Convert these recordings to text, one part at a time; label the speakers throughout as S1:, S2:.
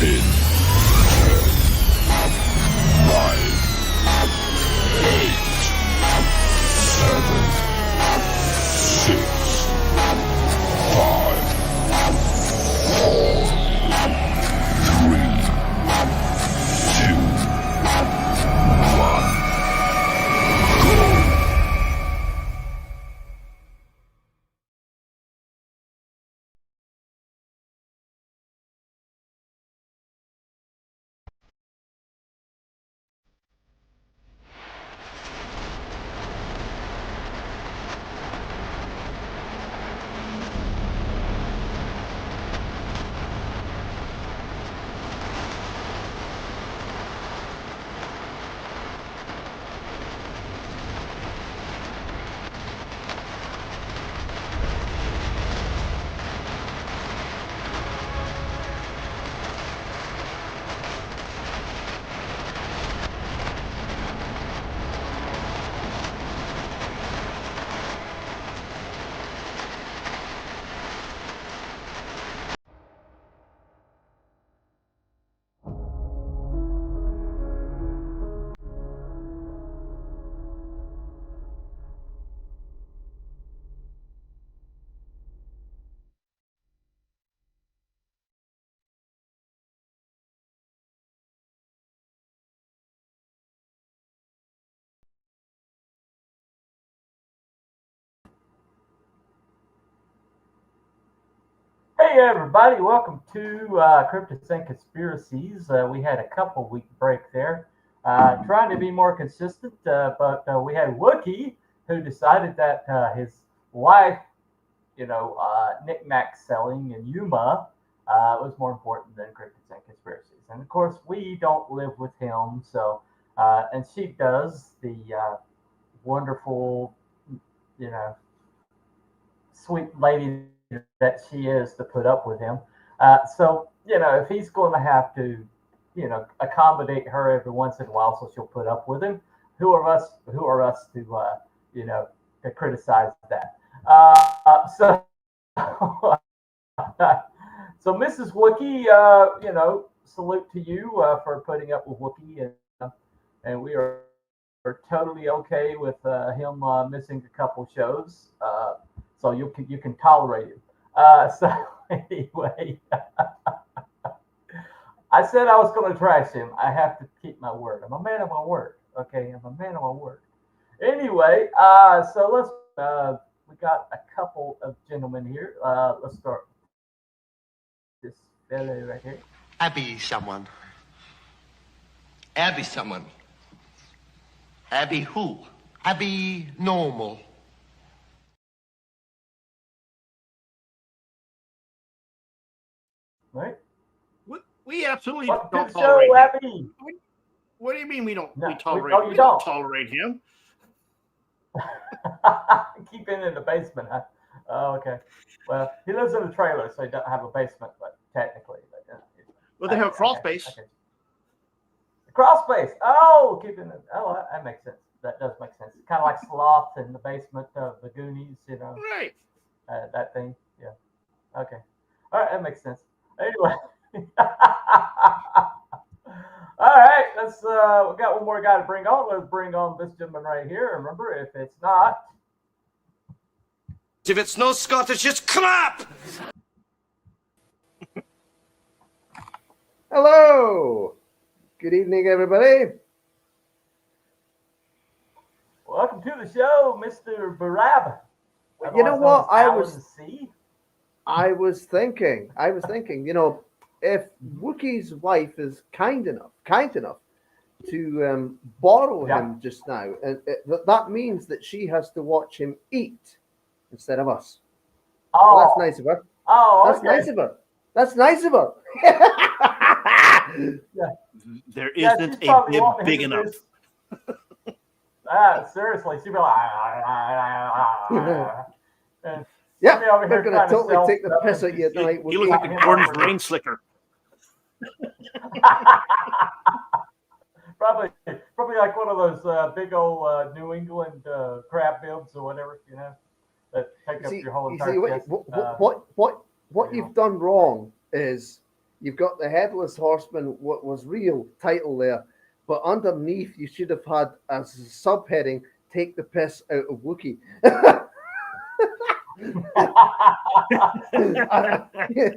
S1: 10, 9, 8, 7, 6, 5, 4, 3, 2, 1, go.
S2: Hey everybody, welcome to Cryptids and Conspiracies. We had a couple week break there, trying to be more consistent, but we had Wookie who decided that his wife, knickknack selling in Yuma was more important than Cryptids and Conspiracies. And of course, we don't live with him, so and she does the wonderful, you know, sweet lady that she is to put up with him. If he's going to have to, accommodate her every once in a while, so she'll put up with him. Who are us? Who are us to, to criticize that? So, so Mrs. Wookie, salute to you for putting up with Wookie, and we are totally okay with him missing a couple shows. So you can tolerate it. So anyway, I said I was going to trash him. I have to keep my word. I'm a man of my word. Okay, I'm a man of my word. Anyway, so let's. We got a couple of gentlemen here. Let's start this fellow right here.
S3: Abby someone.
S4: Abby someone.
S3: Abby who? Abby normal.
S2: Right?
S5: We absolutely
S2: Welcome
S5: don't
S2: to the
S5: tolerate
S2: show,
S5: him.
S2: Abby.
S5: What do you mean we don't?
S2: No,
S5: we tolerate.
S2: oh, you
S5: we
S2: don't.
S5: tolerate him.
S2: Keep him in the basement, huh? Oh, okay. Well, he lives in a trailer, so he doesn't have a basement, but technically.
S5: Well, they have a crawl space.
S2: Okay. The crawl space. Oh, keep him in. Oh, that makes sense. That does make sense. Kind of like Sloth in the basement of the Goonies,
S5: Right.
S2: That thing. Yeah. Okay. All right, that makes sense. Anyway. All right, let's. We got one more guy to bring on. Let's bring on this gentleman right here. Remember, if it's not,
S4: If it's no Scottish, it's crap!
S6: Hello. Good evening, everybody.
S2: welcome to the show, Mr. Barab.
S6: You know what? I was thinking, if Wookie's wife is kind enough to borrow him just now, and that means that she has to watch him eat instead of us.
S2: Oh,
S6: well, that's nice of her.
S2: Oh,
S6: that's nice of her. That's nice of her.
S2: Yeah.
S5: There isn't a bib big enough.
S2: Seriously, she'd be like,
S6: yeah, we're going to totally take the piss at you tonight.
S5: He looks like the Gordon's rain slicker.
S2: probably like one of those big old New England crab bibs or whatever, that take up your whole entire chest.
S6: What you've done wrong is You've got the Headless Horseman, what was real title there, but underneath you should have had as a subheading, "Take the piss out of Wookiee."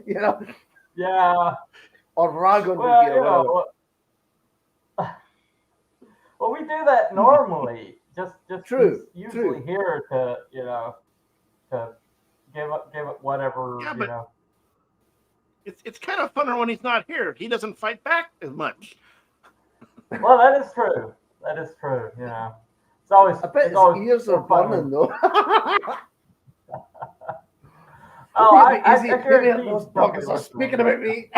S6: You know,
S2: Yeah.
S6: or rag on
S2: Well,
S6: Wookiee or whatever.
S2: Well, we do that normally. Just
S6: True,
S2: he's usually
S6: true.
S2: here to to give it whatever
S5: Yeah, but it's kind of funner when he's not here. He doesn't fight back as much.
S2: Well, that is true. That is true. It's always.
S6: I bet
S2: it's
S6: his
S2: always
S6: ears are
S2: fun
S6: burning
S2: when-
S6: though.
S2: Oh, I
S6: Maybe
S2: guarantee
S6: those
S2: he's probably
S6: buggers are
S2: listening.
S6: speaking about me.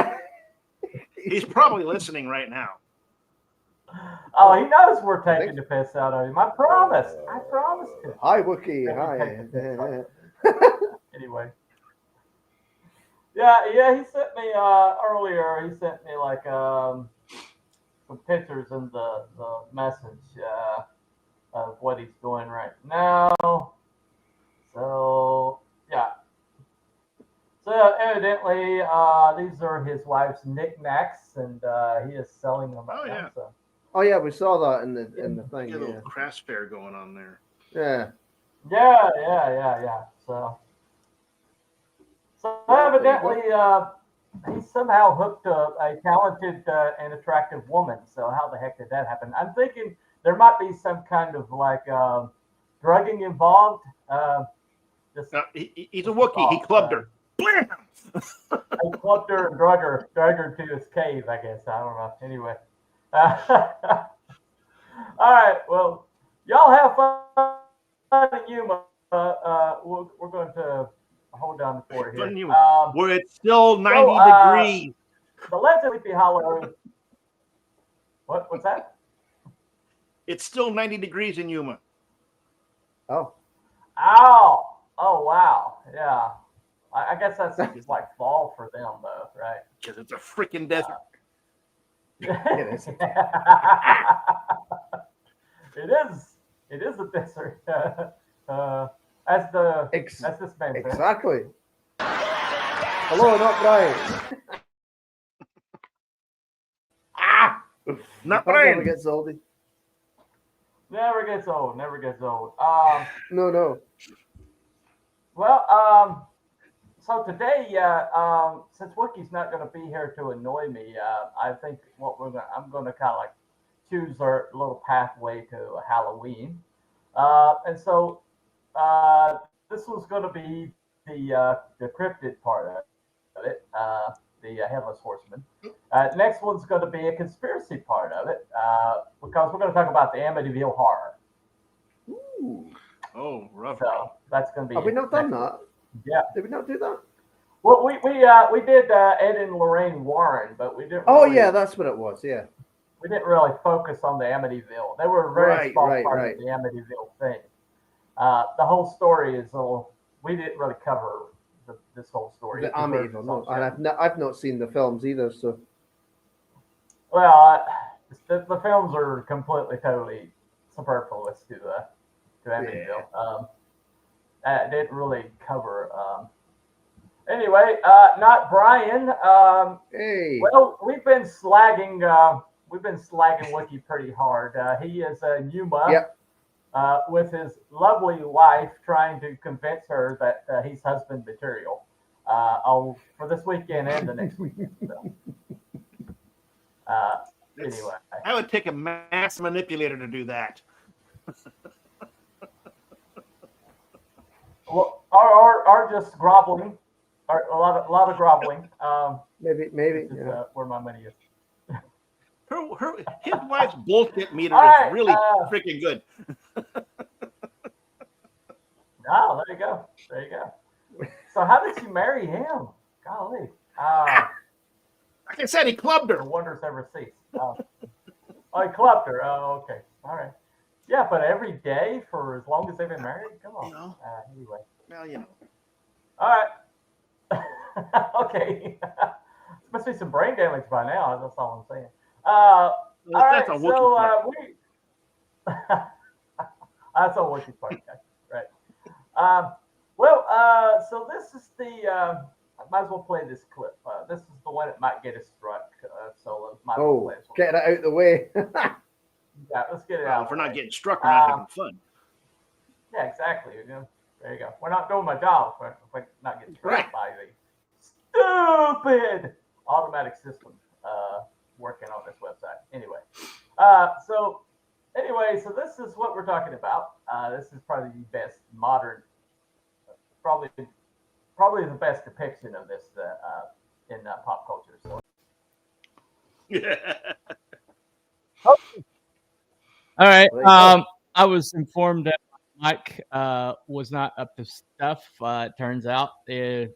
S5: He's probably listening right now.
S2: Oh, he knows we're taking the piss out of him. I promise. I promised him.
S6: Hi, Wookiee.
S2: Let me
S6: Hi.
S2: Anyway. Yeah. He sent me earlier. He sent me like some pictures in the message of what he's doing right now. So yeah. So evidently, these are his wife's knickknacks, and he is selling them.
S5: Oh, yeah.
S2: So.
S6: Oh yeah, we saw that in the thing.
S5: Get a little craft fair going on there.
S6: Yeah.
S2: Yeah. So evidently, he somehow hooked up a talented and attractive woman. So how the heck did that happen? I'm thinking there might be some kind of like drugging involved.
S5: He's a Wookiee. He clubbed her. Blam!
S2: He clubbed her and drug her to his cave, I guess. I don't know. Anyway. All right. Well, y'all have fun in Yuma. We're going to hold down the fort here.
S5: Where it's still 90 degrees.
S2: The Legend of Sleepy Hollow. What's that?
S5: It's still 90 degrees in Yuma.
S6: Oh.
S2: Ow! Oh wow! Yeah. I guess that's like fall for them, though, right?
S5: Because it's a freaking desert.
S6: It is.
S2: It is a desert. As this man said.
S6: Exactly. Hello, not Brian.
S5: Not
S6: That
S5: Brian.
S6: never gets old.
S2: Never gets old. Never gets old.
S6: No.
S2: Well, so today, since Wookiee's not going to be here to annoy me, I think I'm going to kind of like choose our little pathway to Halloween, and so this was going to be the cryptid part of it, the Headless Horseman. Next one's going to be a conspiracy part of it, because we're going to talk about the Amityville horror.
S6: Ooh.
S5: Oh, rough.
S2: So that's going to be.
S6: Have we not done that?
S2: Yeah.
S6: Did we not do that?
S2: Well, we did Ed and Lorraine Warren, but we didn't.
S6: Oh
S2: really,
S6: yeah, that's what it was. Yeah.
S2: We didn't really focus on the Amityville. They were a very small part of the Amityville thing. The whole story is a little. We didn't really cover this whole story.
S6: The Amityville, no, and I've not seen the films either. So.
S2: Well, the films are completely, totally superfluous to Amityville.
S6: Yeah.
S2: Didn't really cover. Anyway, not Brian.
S6: Hey.
S2: Well, we've been slagging Wookiee pretty hard. He is a Yuma.
S6: Yep.
S2: With his lovely wife, trying to convince her that he's husband material. For this weekend and the next weekend. So. Anyway,
S5: I would take a mass manipulator to do that.
S2: Well, or just groveling, or a lot of groveling.
S6: Maybe.
S2: This is,
S6: Yeah.
S2: where my money is.
S5: His wife's bullshit meter
S2: All right,
S5: is really freaking good.
S2: Oh, there you go. There you go. So how did she marry him? Golly.
S5: Like I said, he clubbed her.
S2: The wonders ever cease. Oh, he clubbed her. Oh, okay. All right. Yeah, but every day for as long as they've been married? Come on.
S5: You know.
S2: Anyway.
S5: Well, you know.
S2: All right. Okay. Must be some brain damage by now. That's all I'm saying. All right.
S5: That's a
S2: So
S5: Wookiee
S2: that's a Wookiee part. Right. So this is the I might as well play this clip. This is the one that might get us struck. So might as well
S6: Oh,
S2: play this one.
S6: get it out the way.
S2: Yeah, let's get it
S5: Well,
S2: out.
S5: if we're not getting struck, we're not having fun.
S2: Yeah, exactly. You know, there you go. We're not doing my job if we're not getting struck
S5: Right.
S2: by the stupid automatic system working on this website. Anyway, so this is what we're talking about. This is probably the best modern, probably the best depiction of this in pop culture. So.
S7: All right.
S6: There you go.
S7: I was informed that my mic was not up to stuff. It turns out that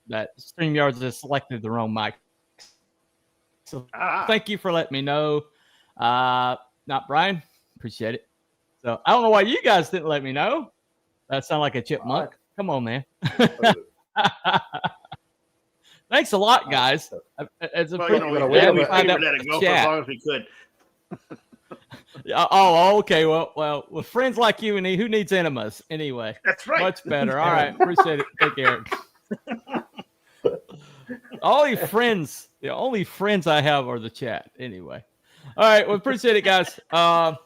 S7: StreamYards has selected the wrong mic. So thank you for letting me know. Not Brian. Appreciate it. So I don't know why you guys didn't let me know. That sounds like a chipmunk. Come on, man. Thanks a lot, guys. It's a
S5: Well,
S7: pretty,
S5: we
S7: find out
S5: let it go for
S7: chat.
S5: as long as we could.
S7: Oh, okay. Well, with friends like you and who needs enemas anyway?
S5: That's right.
S7: Much better. All right, appreciate it. Take care. The only friends I have are the chat. Anyway, all right. Well, appreciate it, guys. So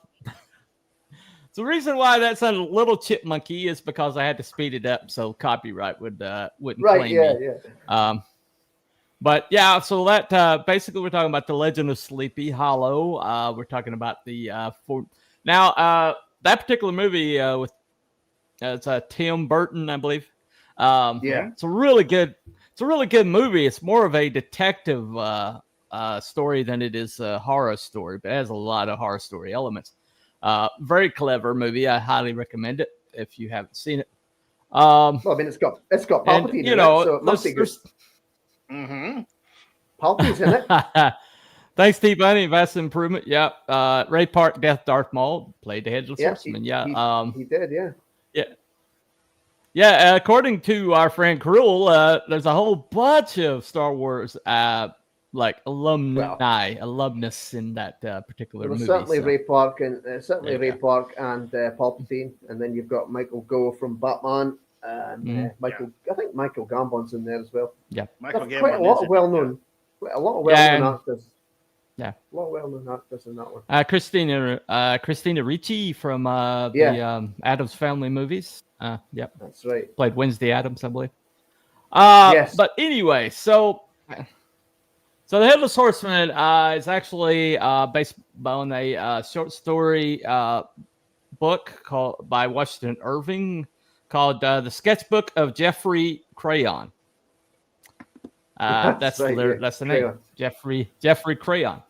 S7: the reason why that sounded a little chipmunky is because I had to speed it up so copyright wouldn't
S6: Right,
S7: claim
S6: yeah,
S7: me.
S6: yeah.
S7: But yeah, so that basically we're talking about the Legend of Sleepy Hollow. We're talking about the that particular movie with it's Tim Burton, I believe.
S6: Yeah.
S7: It's a really good movie. It's more of a detective story than it is a horror story, but it has a lot of horror story elements. Very clever movie. I highly recommend it if you haven't seen it.
S6: Well, I mean, it's got Palpatine
S7: and,
S6: in it, so it must be good.
S5: Mm-hmm.
S6: Palpatine's in it.
S7: Thanks, T Bunny. Vast improvement. Yeah. Ray Park, Death Darth Maul played the Headless Horseman.
S6: He did. Yeah.
S7: Yeah. According to our friend Cruel, there's a whole bunch of Star Wars alumnus in that particular
S6: There was
S7: movie.
S6: certainly
S7: so.
S6: Ray Park and Ray
S7: go.
S6: Park and Palpatine, and then you've got Michael Gough from Batman, and I think Michael Gambon's in there as well.
S7: Yeah.
S5: Michael
S6: That's quite a lot of well-known actors.
S7: Yeah.
S6: A lot of well-known actors in that one.
S7: Christina Ricci from the Addams Family movies. Yep.
S6: That's right.
S7: Played Wednesday Addams, I believe.
S6: Yes.
S7: But anyway, so the Headless Horseman is actually based on a short story book by Washington Irving called The Sketchbook of Jeffrey Crayon. That's
S6: right,
S7: that's the
S6: Crayon.
S7: name, Jeffrey Crayon.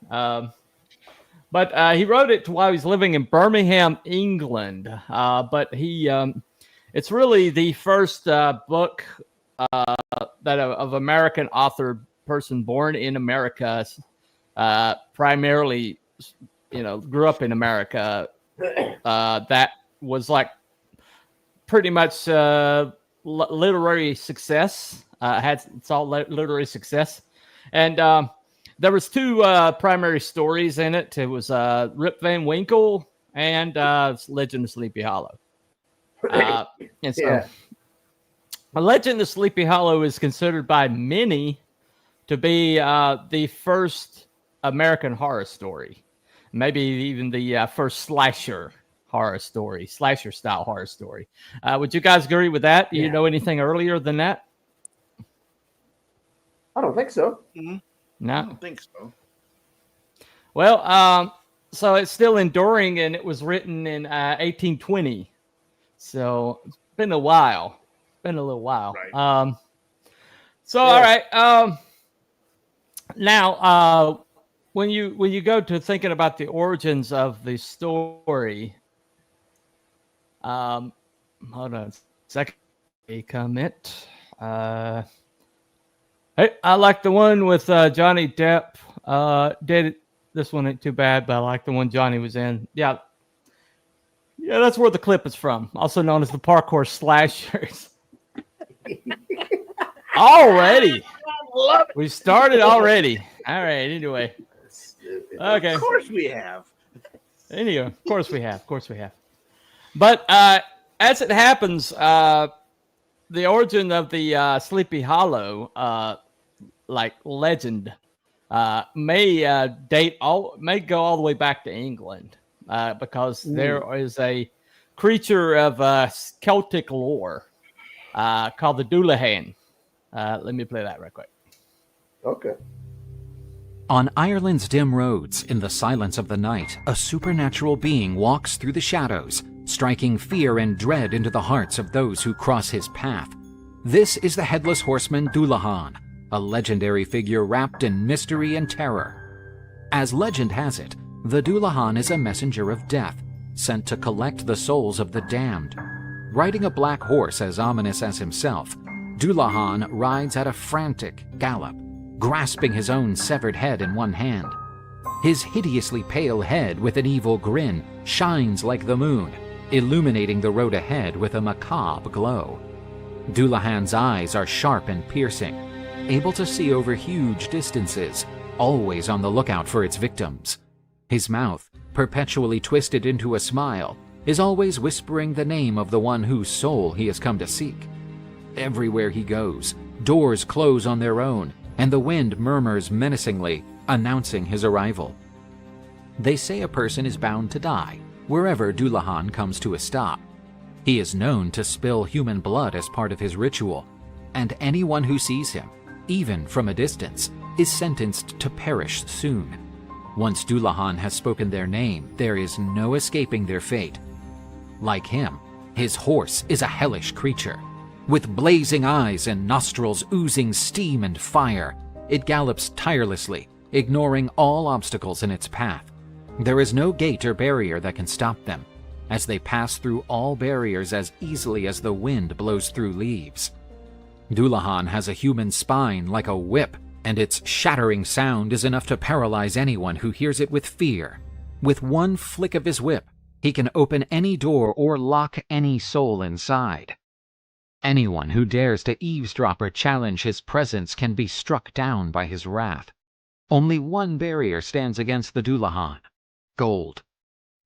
S7: But he wrote it while he was living in Birmingham, England. But it's really the first book that of American author person born in America, primarily, grew up in America. That was like pretty much literary success. It's all literary success, and there was two primary stories in it. It was Rip Van Winkle and Legend of Sleepy Hollow. And so, A Legend of Sleepy Hollow is considered by many to be the first American horror story, maybe even the first slasher style horror story. Would you guys agree with that? Do you know anything earlier than that?
S6: I don't think so.
S5: Mm-hmm.
S7: No,
S5: I don't think so.
S7: Well, so it's still enduring, and it was written in 1820. So it's been a while. Been a little while.
S5: Right.
S7: All right. Now, when you go to thinking about the origins of the story, hold on a second. A comment. Hey, I like the one with Johnny Depp. This one ain't too bad, but I like the one Johnny was in. Yeah, that's where the clip is from. Also known as the parkour slashers. Already, we started already. All right. Anyway, okay.
S5: Of course we have.
S7: Anyway, of course we have. But as it happens, the origin of the Sleepy Hollow like legend may go all the way back to England because there is a creature of Celtic lore called the Dullahan. Let me play that real quick.
S6: Okay.
S8: On Ireland's dim roads, in the silence of the night, a supernatural being walks through the shadows, striking fear and dread into the hearts of those who cross his path. This is the Headless Horseman Dullahan, a legendary figure wrapped in mystery and terror. As legend has it, the Dullahan is a messenger of death, sent to collect the souls of the damned. Riding a black horse as ominous as himself, Dullahan rides at a frantic gallop, grasping his own severed head in one hand. His hideously pale head with an evil grin shines like the moon, illuminating the road ahead with a macabre glow. Dullahan's eyes are sharp and piercing, able to see over huge distances, always on the lookout for its victims. His mouth, perpetually twisted into a smile, is always whispering the name of the one whose soul he has come to seek. Everywhere he goes, doors close on their own, and the wind murmurs menacingly, announcing his arrival. They say a person is bound to die wherever Dullahan comes to a stop. He is known to spill human blood as part of his ritual, and anyone who sees him, even from a distance, is sentenced to perish soon. Once Dullahan has spoken their name, there is no escaping their fate. Like him, his horse is a hellish creature. With blazing eyes and nostrils oozing steam and fire, it gallops tirelessly, ignoring all obstacles in its path. There is no gate or barrier that can stop them, as they pass through all barriers as easily as the wind blows through leaves. Dullahan has a human spine like a whip, and its shattering sound is enough to paralyze anyone who hears it with fear. With one flick of his whip, he can open any door or lock any soul inside. Anyone who dares to eavesdrop or challenge his presence can be struck down by his wrath. Only one barrier stands against the Dullahan: gold.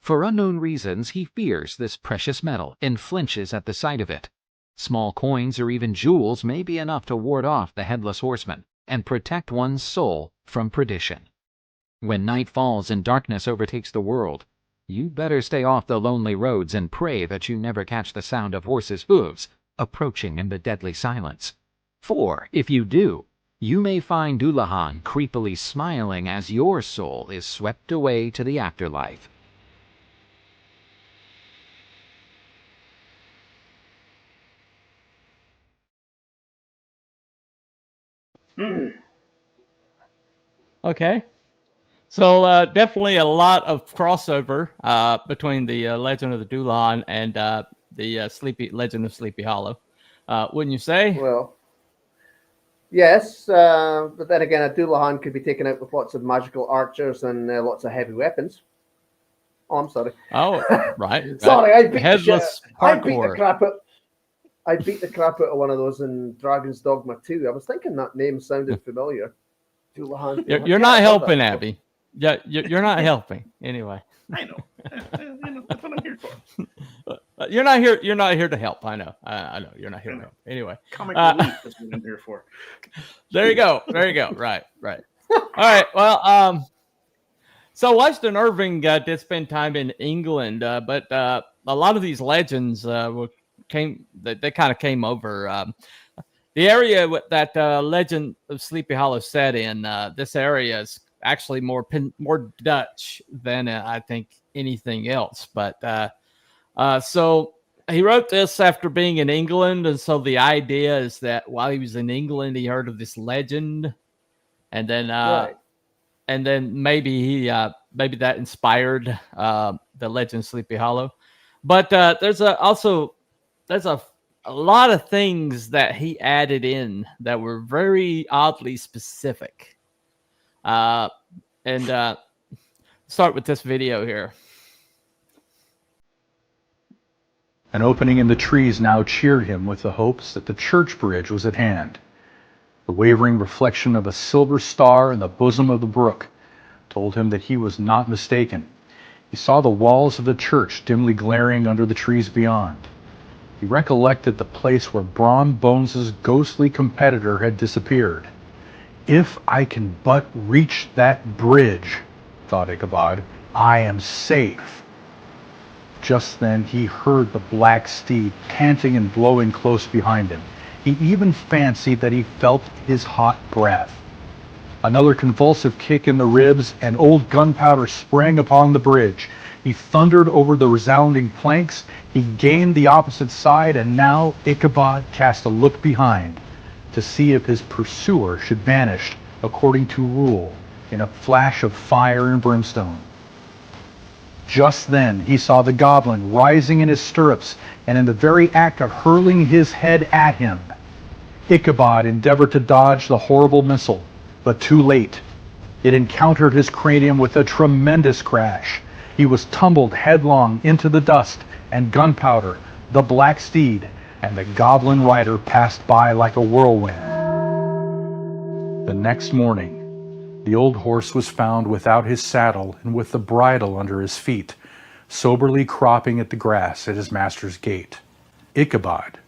S8: For unknown reasons, he fears this precious metal and flinches at the sight of it. Small coins or even jewels may be enough to ward off the Headless Horseman and protect one's soul from perdition. When night falls and darkness overtakes the world, you better stay off the lonely roads and pray that you never catch the sound of horses' hooves approaching in the deadly silence. For if you do, you may find Dullahan creepily smiling as your soul is swept away to the afterlife.
S7: Okay. So definitely a lot of crossover between the Legend of the Dullahan and the Legend of Sleepy Hollow. Wouldn't you say?
S6: Well, yes, but then again, a Dullahan could be taken out with lots of magical archers and lots of heavy weapons. Oh, I'm sorry.
S7: Oh, right.
S6: Sorry, I beat
S7: Headless
S6: I beat the
S7: parkour.
S6: crap out. I beat the crap out of one of those in Dragon's Dogma 2. I was thinking that name sounded familiar. Dullahan.
S7: You're not helping, Abby. Yeah, you're not helping. Anyway.
S5: I know. That's what I'm here for.
S7: You're not here. You're not here to help. I know. I know. You're not here to help. Anyway.
S5: Comic relief. That's what I'm here for.
S7: There you go. There you go. Right. All right. Well, so Weston Irving did spend time in England, but a lot of these legends kind of came over. The area that Legend of Sleepy Hollow set in, this area is actually more Dutch than I think anything else. But so he wrote this after being in England, and so the idea is that while he was in England, he heard of this legend, and then
S6: Right.
S7: and then maybe that inspired the Legend of Sleepy Hollow. But there's a lot of things that he added in that were very oddly specific. And start with this video here.
S1: An opening in the trees now cheered him with the hopes that the church bridge was at hand. The wavering reflection of a silver star in the bosom of the brook told him that he was not mistaken. He saw the walls of the church dimly glaring under the trees beyond. He recollected the place where Brom Bones's ghostly competitor had disappeared. If I can but reach that bridge, thought Ichabod, I am safe. Just then he heard the black steed panting and blowing close behind him. He even fancied that he felt his hot breath. Another convulsive kick in the ribs, and old Gunpowder sprang upon the bridge. He thundered over the resounding planks. He gained the opposite side, and now Ichabod cast a look behind to see if his pursuer should vanish according to rule in a flash of fire and brimstone. Just then he saw the goblin rising in his stirrups and in the very act of hurling his head at him. Ichabod endeavored to dodge the horrible missile, but too late. It encountered his cranium with a tremendous crash. He was tumbled headlong into the dust, and Gunpowder, the black steed, and the goblin rider passed by like a whirlwind. The next morning, the old horse was found without his saddle and with the bridle under his feet, soberly cropping at the grass at his master's gate. Ichabod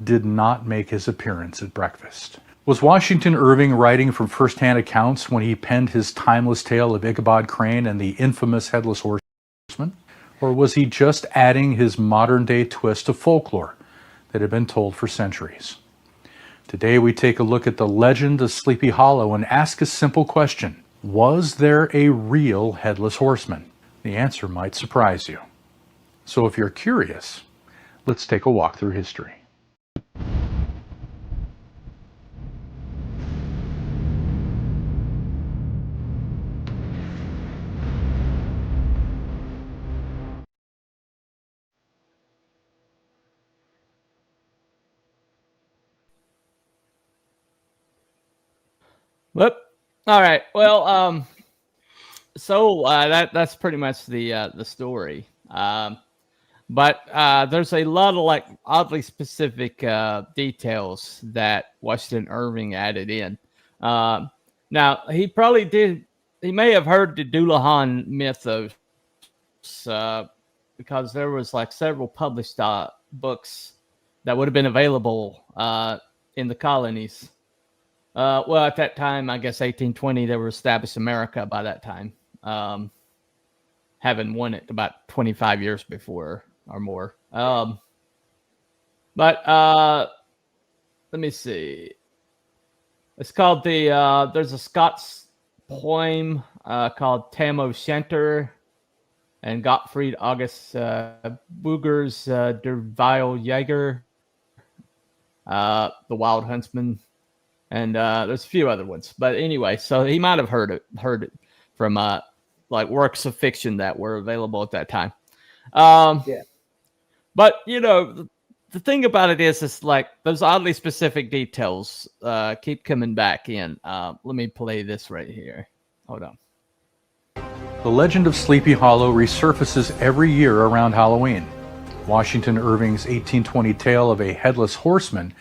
S1: did not make his appearance at breakfast. Was Washington Irving writing from first-hand accounts when he penned his timeless tale of Ichabod Crane and the infamous Headless Horseman? Or was he just adding his modern-day twist to folklore that had been told for centuries? Today we take a look at the legend of Sleepy Hollow and ask a simple question. Was there a real Headless Horseman? The answer might surprise you. So if you're curious, let's take a walk through history.
S7: Whoop. All right. Well, that's pretty much the story. But there's a lot of like oddly specific details that Washington Irving added in. Now he probably did. He may have heard the Doulahan mythos because there was like several published books that would have been available in the colonies. Well, at that time, I guess 1820, they were established America by that time, having won it about 25 years before or more. But let me see. It's called there's a Scots poem called Tam o' Shanter and Gottfried August Bugger's Der Vile Jäger, The Wild Huntsman. And there's a few other ones, but anyway, so he might have heard it from like works of fiction that were available at that time.
S6: Yeah.
S7: But you know, the thing about it is like those oddly specific details keep coming back in. Let me play this right here. Hold on.
S1: The legend of Sleepy Hollow resurfaces every year around Halloween. Washington Irving's 1820 tale of a Headless Horseman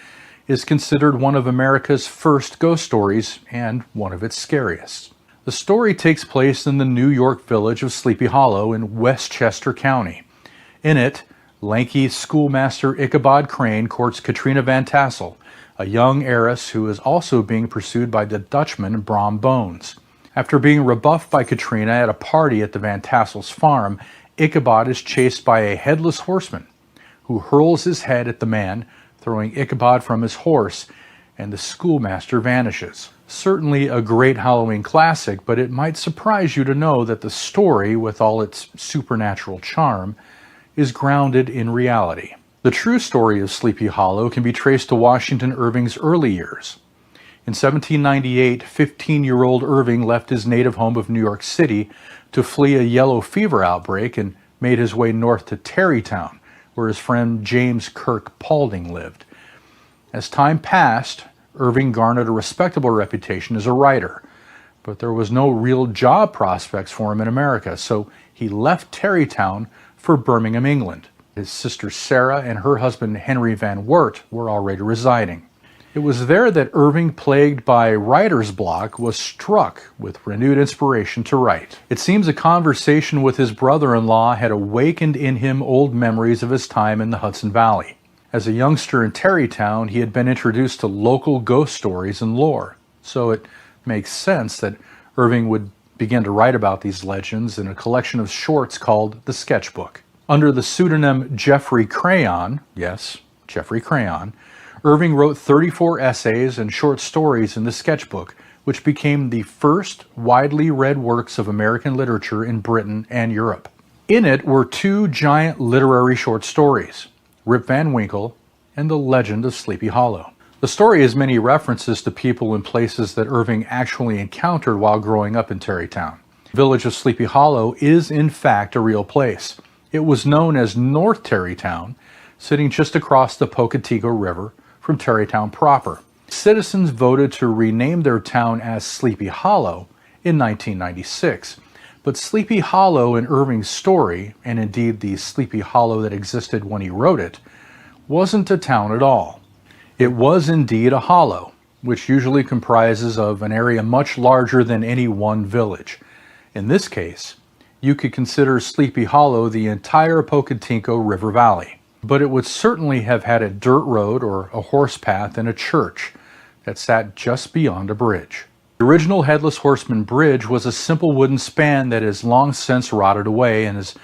S1: is considered one of America's first ghost stories and one of its scariest. The story takes place in the New York village of Sleepy Hollow in Westchester County. In it, lanky schoolmaster Ichabod Crane courts Katrina Van Tassel, a young heiress who is also being pursued by the Dutchman Brom Bones. After being rebuffed by Katrina at a party at the Van Tassel's farm, Ichabod is chased by a headless horseman who hurls his head at the man, throwing Ichabod from his horse, and the schoolmaster vanishes. Certainly a great Halloween classic, but it might surprise you to know that the story, with all its supernatural charm, is grounded in reality. The true story of Sleepy Hollow can be traced to Washington Irving's early years. In 1798, 15-year-old Irving left his native home of New York City to flee a yellow fever outbreak and made his way north to Tarrytown, where his friend James Kirk Paulding lived. As time passed, Irving garnered a respectable reputation as a writer, but there was no real job prospects for him in America, so he left Tarrytown for Birmingham, England. His sister Sarah and her husband Henry Van Wert were already residing. It was there that Irving, plagued by writer's block, was struck with renewed inspiration to write. It seems a conversation with his brother-in-law had awakened in him old memories of his time in the Hudson Valley. As a youngster in Tarrytown, he had been introduced to local ghost stories and lore, so it makes sense that Irving would begin to write about these legends in a collection of shorts called The Sketchbook. Under the pseudonym Jeffrey Crayon, yes, Jeffrey Crayon, Irving wrote 34 essays and short stories in The Sketchbook, which became the first widely read works of American literature in Britain and Europe. In it were two giant literary short stories, Rip Van Winkle and The Legend of Sleepy Hollow. The story has many references to people and places that Irving actually encountered while growing up in Tarrytown. The village of Sleepy Hollow is in fact a real place. It was known as North Tarrytown, sitting just across the Pocatello River from Tarrytown proper. Citizens voted to rename their town as Sleepy Hollow in 1996. But Sleepy Hollow in Irving's story, and indeed the Sleepy Hollow that existed when he wrote it, wasn't a town at all. It was indeed a hollow, which usually comprises of an area much larger than any one village. In this case, you could consider Sleepy Hollow the entire Pocatello River Valley. But it would certainly have had a dirt road or a horse path and a church that sat just beyond a bridge. The original Headless Horseman bridge was a simple wooden span that has long since rotted away and has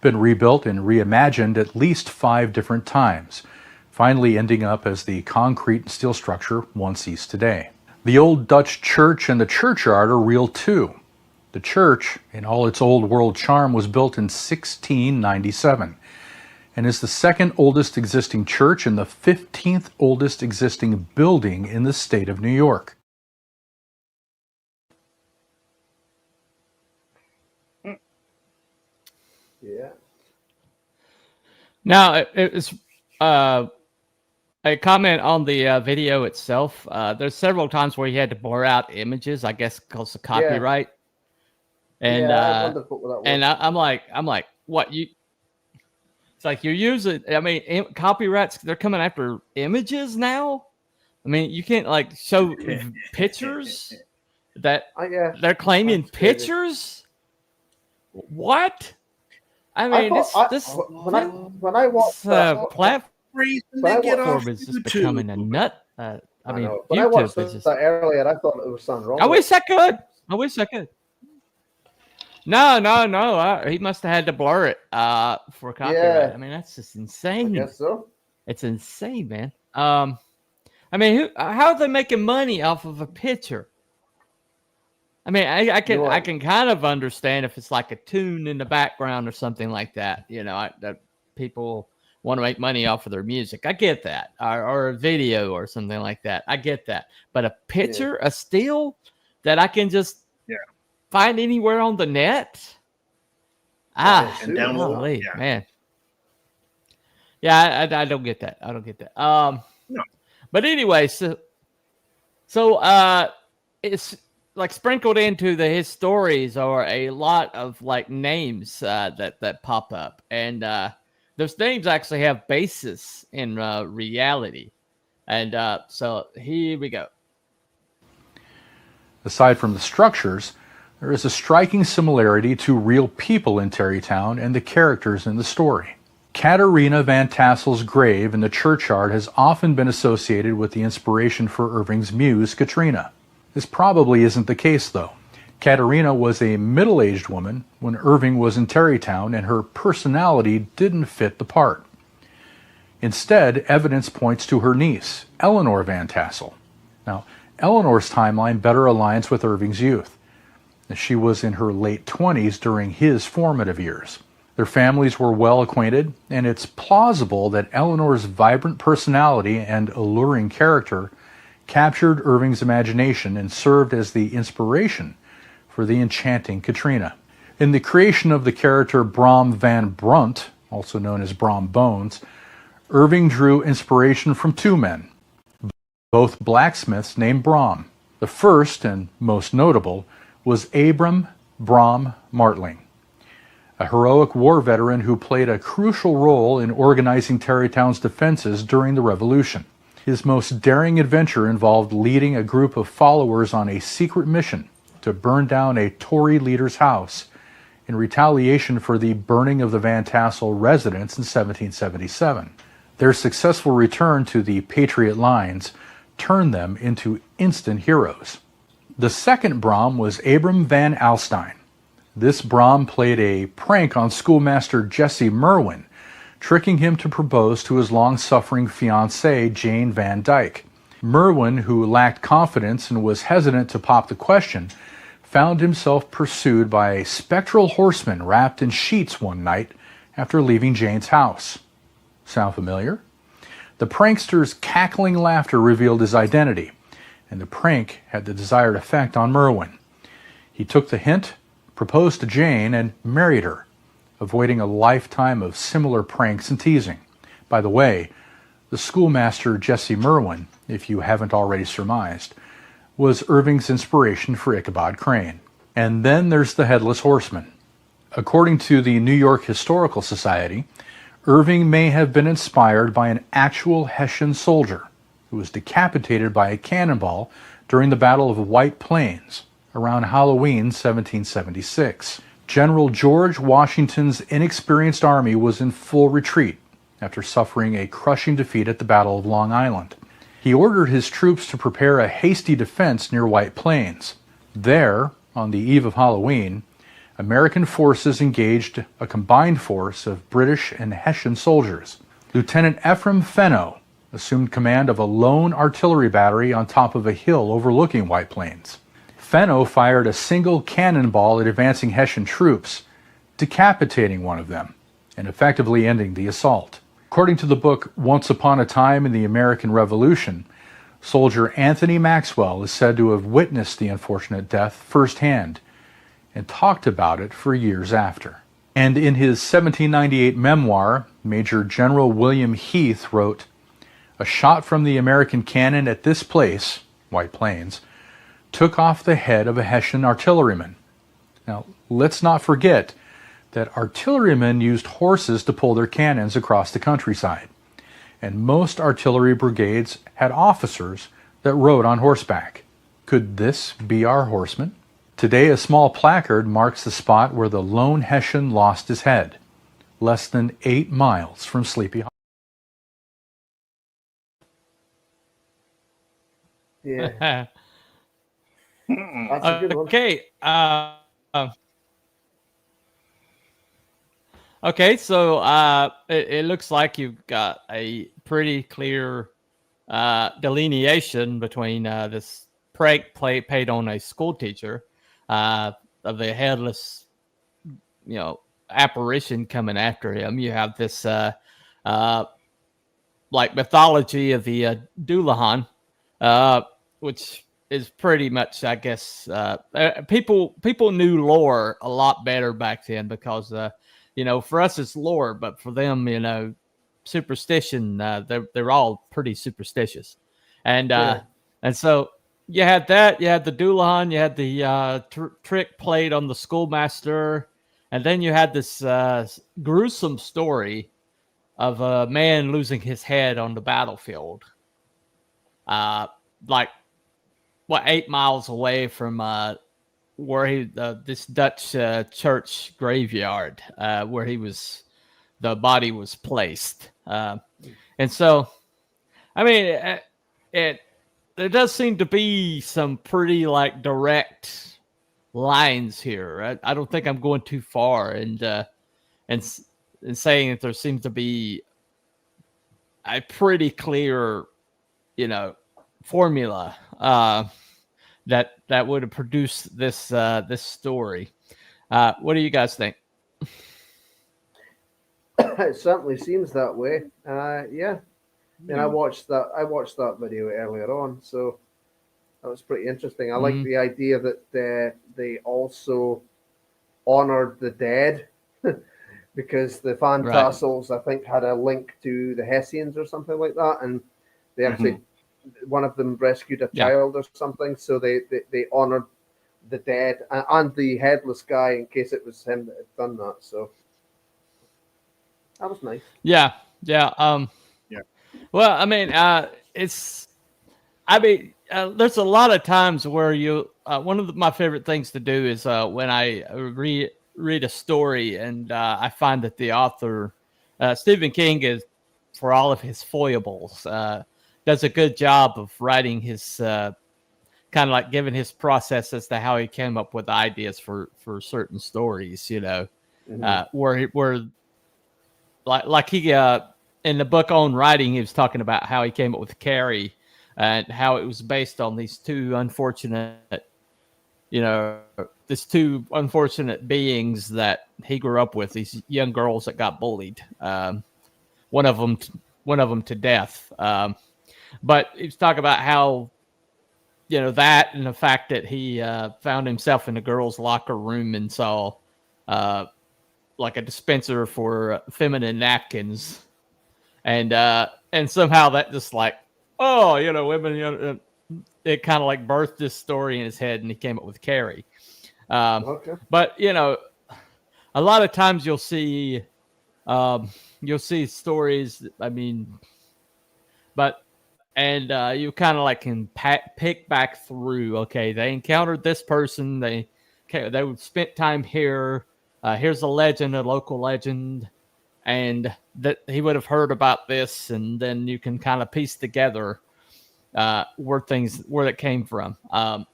S1: been rebuilt and reimagined at least 5 different times, finally ending up as the concrete and steel structure one sees today. The old Dutch church and the churchyard are real too. The church, in all its old world charm, was built in 1697 and is the second oldest existing church and the 15th oldest existing building in the state of New York.
S6: Yeah.
S7: Now, it's a comment on the video itself. There's several times where he had to blur out images, I guess, because of copyright. And
S6: I wondered what that was.
S7: and I'm like, what you? It's like you're using. I mean, copyrights. They're coming after images now. I mean, you can't like show pictures that they're claiming pictures. What? I mean,
S6: when I watched
S7: platform is just becoming a nut. I mean,
S6: when I watched
S7: YouTube is just.
S6: that earlier, I thought it was something wrong.
S7: I wish I could. No. He must have had to blur it for copyright.
S6: Yeah.
S7: I mean, that's just insane.
S6: I guess so.
S7: It's insane, man. I mean, how are they making money off of a picture? I mean, I can kind of understand if it's like a tune in the background or something like that. You know, that people want to make money off of their music. I get that, or a video or something like that. I get that. But a picture, a still that I can just find anywhere on the net.
S5: And download,
S7: man. Yeah, I don't get that. No. But anyway, so it's like sprinkled into his stories are a lot of like names that pop up, and those names actually have basis in reality. And so here we go.
S1: Aside from the structures, there is a striking similarity to real people in Tarrytown and the characters in the story. Katerina Van Tassel's grave in the churchyard has often been associated with the inspiration for Irving's muse, Katrina. This probably isn't the case, though. Katerina was a middle-aged woman when Irving was in Tarrytown, and her personality didn't fit the part. Instead, evidence points to her niece, Eleanor Van Tassel. Now, Eleanor's timeline better aligns with Irving's youth. She was in her late 20s during his formative years. Their families were well acquainted, and it's plausible that Eleanor's vibrant personality and alluring character captured Irving's imagination and served as the inspiration for the enchanting Katrina. In the creation of the character Brom Van Brunt, also known as Brom Bones, Irving drew inspiration from 2 men, both blacksmiths named Brom. The first, and most notable, was Abram Brom Martling, a heroic war veteran who played a crucial role in organizing Tarrytown's defenses during the Revolution. His most daring adventure involved leading a group of followers on a secret mission to burn down a Tory leader's house in retaliation for the burning of the Van Tassel residence in 1777. Their successful return to the Patriot lines turned them into instant heroes. The second Brom was Abram Van Alstyne. This Brom played a prank on schoolmaster Jesse Merwin, tricking him to propose to his long-suffering fiancée, Jane Van Dyke. Merwin, who lacked confidence and was hesitant to pop the question, found himself pursued by a spectral horseman wrapped in sheets one night after leaving Jane's house. Sound familiar? The prankster's cackling laughter revealed his identity, and the prank had the desired effect on Merwin. He took the hint, proposed to Jane, and married her, avoiding a lifetime of similar pranks and teasing. By the way, the schoolmaster Jesse Merwin, if you haven't already surmised, was Irving's inspiration for Ichabod Crane. And then there's the Headless Horseman. According to the New York Historical Society, Irving may have been inspired by an actual Hessian soldier who was decapitated by a cannonball during the Battle of White Plains around Halloween 1776. General George Washington's inexperienced army was in full retreat after suffering a crushing defeat at the Battle of Long Island. He ordered his troops to prepare a hasty defense near White Plains. There, on the eve of Halloween, American forces engaged a combined force of British and Hessian soldiers. Lieutenant Ephraim Fenno assumed command of a lone artillery battery on top of a hill overlooking White Plains. Fenno fired a single cannonball at advancing Hessian troops, decapitating one of them and effectively ending the assault. According to the book Once Upon a Time in the American Revolution, soldier Anthony Maxwell is said to have witnessed the unfortunate death firsthand and talked about it for years after. And in his 1798 memoir, Major General William Heath wrote, "A shot from the American cannon at this place, White Plains, took off the head of a Hessian artilleryman." Now, let's not forget that artillerymen used horses to pull their cannons across the countryside, and most artillery brigades had officers that rode on horseback. Could this be our horseman? Today, a small placard marks the spot where the lone Hessian lost his head, less than 8 miles from Sleepy Hollow.
S6: Yeah. That's a good one.
S7: Okay. Okay, so it looks like you've got a pretty clear delineation between this prank paid on a school teacher of the headless, apparition coming after him. You have this like mythology of the Doulahan, which is pretty much, I guess, people knew lore a lot better back then because for us it's lore, but for them, superstition, they're all pretty superstitious. And and so you had that, you had the Doulahan, you had the trick played on the schoolmaster, and then you had this gruesome story of a man losing his head on the battlefield. 8 miles away from where this Dutch church graveyard where the body was placed. And so, I mean, there does seem to be some pretty direct lines here. I don't think I'm going too far and saying that there seems to be a pretty clear, formula that would have produced this story. What do you guys think?
S6: It certainly seems that way. Yeah. And I watched that video earlier on, so that was pretty interesting. I like the idea that they also honored the dead because the Fan Tassels, I think, had a link to the Hessians or something like that, and they actually one of them rescued a child or something, so they honored the dead and the headless guy in case it was him that had done that. So that was nice. Yeah.
S7: Well, I mean, there's a lot of times where one of my favorite things to do is when I read a story and I find that the author, Stephen King, for all of his foibles, does a good job of writing his kind of like giving his process as to how he came up with ideas for certain stories. Where like he in the book on writing, he was talking about how he came up with Carrie and how it was based on these two unfortunate beings that he grew up with, these young girls that got bullied. One of them to death. But he was talking about how, that and the fact that he found himself in a girl's locker room and saw like a dispenser for feminine napkins. And somehow that just like, women, it kind of like birthed this story in his head, and he came up with Carrie. But a lot of times you'll see stories. I mean, you kind of like can pick back through. Okay, they encountered this person. They would spent time here. Here's a legend, a local legend, and that he would have heard about this, and then you can kind of piece together where it came from. And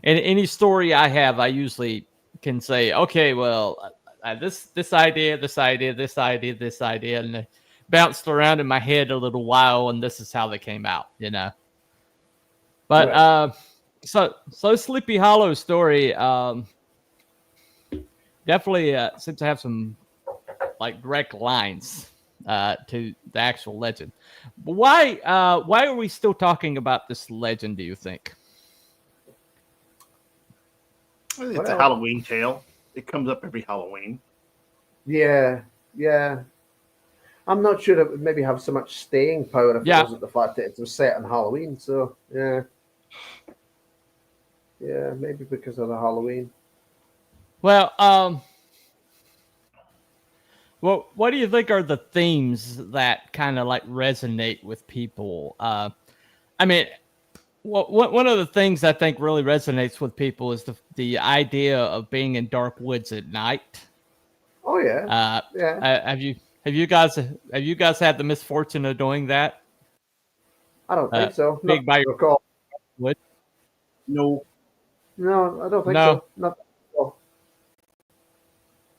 S7: any story I have, I usually can say, okay, well, this idea, and they bounced around in my head a little while, and this is how they came out, But
S6: Right.
S7: So Sleepy Hollow story definitely seems to have some like direct lines to the actual legend. But why are we still talking about this legend, do you think?
S5: It's a Halloween tale. It comes up every Halloween.
S6: Yeah. I'm not sure it would maybe have so much staying power if it wasn't the fact that it was set on Halloween. So yeah, maybe because of the Halloween.
S7: Well, what do you think are the themes that kind of like resonate with people? I mean, one of the things I think really resonates with people is the idea of being in dark woods at night.
S6: Oh yeah.
S7: Have you guys had the misfortune of doing that?
S6: I don't think so.
S7: Big by your
S6: recall.
S7: wood?
S5: No.
S6: No, I don't think
S7: No.
S6: so. Not. Oh.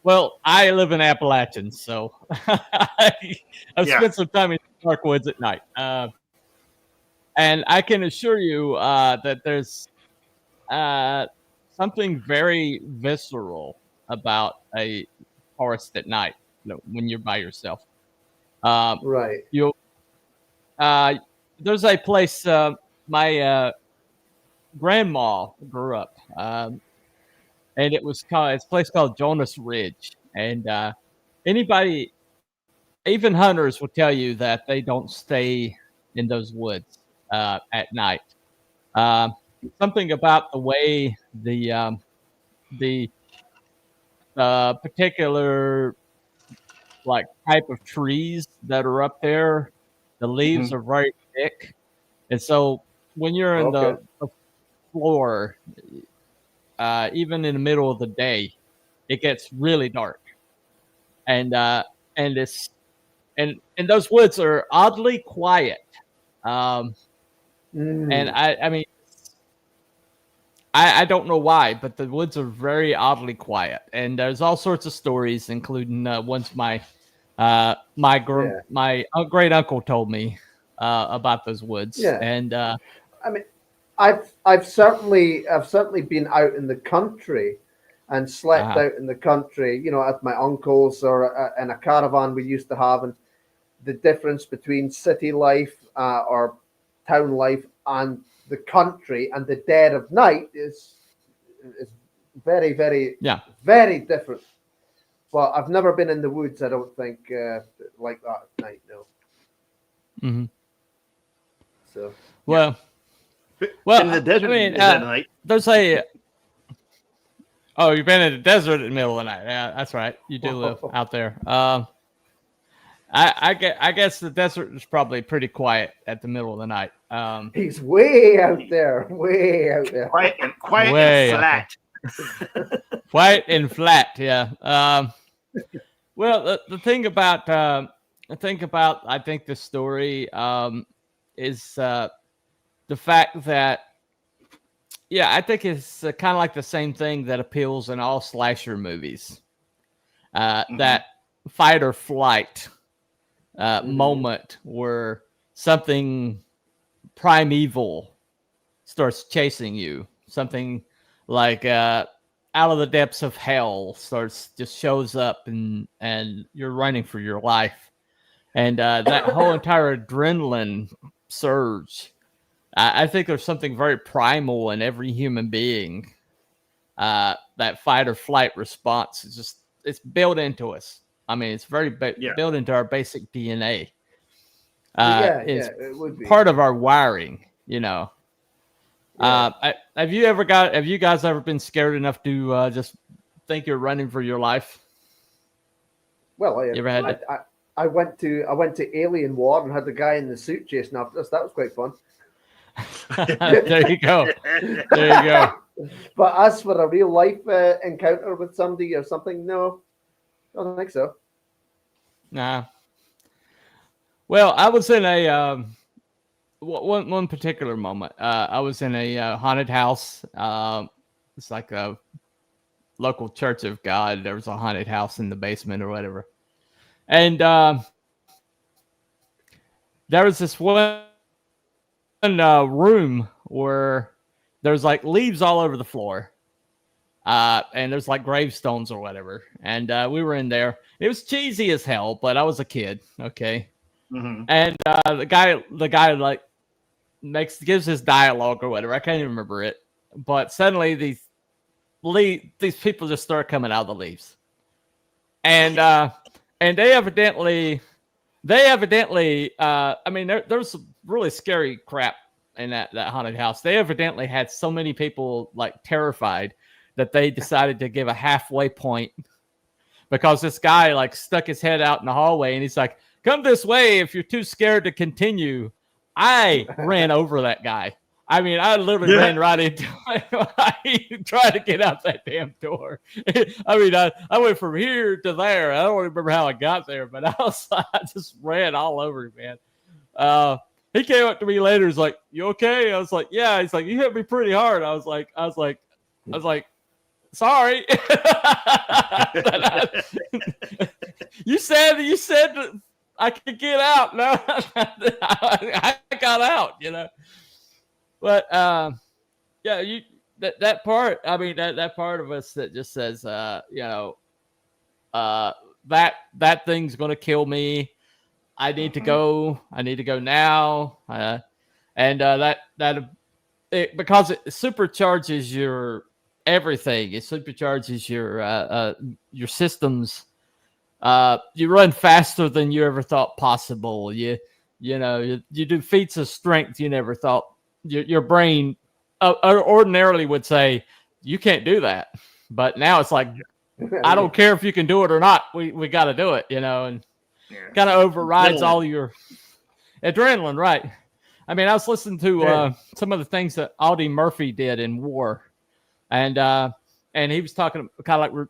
S7: Well, I live in Appalachian, so I've spent some time in dark woods at night. And I can assure you that there's something very visceral about a forest at night, when you're by yourself.
S6: Right.
S7: There's a place my grandma grew up, and it's a place called Jonas Ridge. And anybody, even hunters, will tell you that they don't stay in those woods at night. Something about the way the particular like type of trees that are up there, the leaves are very thick, and so when you're in the floor, even in the middle of the day, it gets really dark, and those woods are oddly quiet. And I mean, I don't know why, but the woods are very oddly quiet, and there's all sorts of stories, including ones my great uncle told me about those woods.
S6: Yeah.
S7: And
S6: I mean, I've certainly been out in the country and slept out in the country, at my uncle's or in a caravan we used to have, and the difference between city life or town life and the country and the dead of night is very, very, very different. But I've never been in the woods, I don't think, like that at night, no.
S7: Mm-hmm.
S6: So,
S7: well,
S5: in the desert at night.
S7: There's a. Oh, you've been in the desert in the middle of the night. Yeah, that's right. You do live out there. I guess the desert is probably pretty quiet at the middle of the night.
S6: He's way out there.
S5: Quiet and flat.
S7: Quiet and flat, yeah. Well, the thing about think about, I think the story is the fact that, yeah, I think it's kind of like the same thing that appeals in all slasher movies. That fight or flight moment where something primeval starts chasing you. Something like out of the depths of hell just shows up and you're running for your life. And that whole entire adrenaline surge, I think there's something very primal in every human being. That fight or flight response is it's built into us. I mean, it's very built into our basic DNA. It's
S6: it would be
S7: part of our wiring, you know.
S6: Yeah.
S7: Have you guys ever been scared enough to just think you're running for your life?
S6: Well,
S7: You ever had
S6: I went to Alien War and had the guy in the suit chasing after us. That was quite fun.
S7: There you go. There you go.
S6: But as for a real life encounter with somebody or something, no, I don't think so.
S7: Nah. Well, I was in a one particular moment. I was in a haunted house. It's like a local Church of God. There was a haunted house in the basement or whatever, and there was this one room where there's like leaves all over the floor. And there's like gravestones or whatever. And we were in there. It was cheesy as hell, but I was a kid. Okay. And the guy like gives his dialogue or whatever. I can't even remember it. But suddenly these people just start coming out of the leaves. And they evidently I mean, there's some really scary crap in that haunted house. They evidently had so many people like terrified that they decided to give a halfway point, because this guy like stuck his head out in the hallway and he's like, "Come this way if you're too scared to continue." I ran over that guy. I mean, I literally ran right into him. I tried to get out that damn door. I mean, I went from here to there. I don't remember how I got there, but I just ran all over him, man. He came up to me later. He's like, "You okay?" I was like, "Yeah." He's like, "You hit me pretty hard." I was like, "Sorry." You said that I could get out. No, I got out, you know. But yeah, that part. I mean, that part of us that just says, you know, that thing's gonna kill me. I need to go. I need to go now. And because it supercharges your everything. It supercharges your systems. You run faster than you ever thought possible. You do feats of strength you never thought. Your brain ordinarily would say you can't do that, but now it's like, I don't care if you can do it or not. We got to do it, you know, and kind of overrides all your adrenaline, right? I mean, I was listening to some of the things that Audie Murphy did in War. And he was talking kind of like we're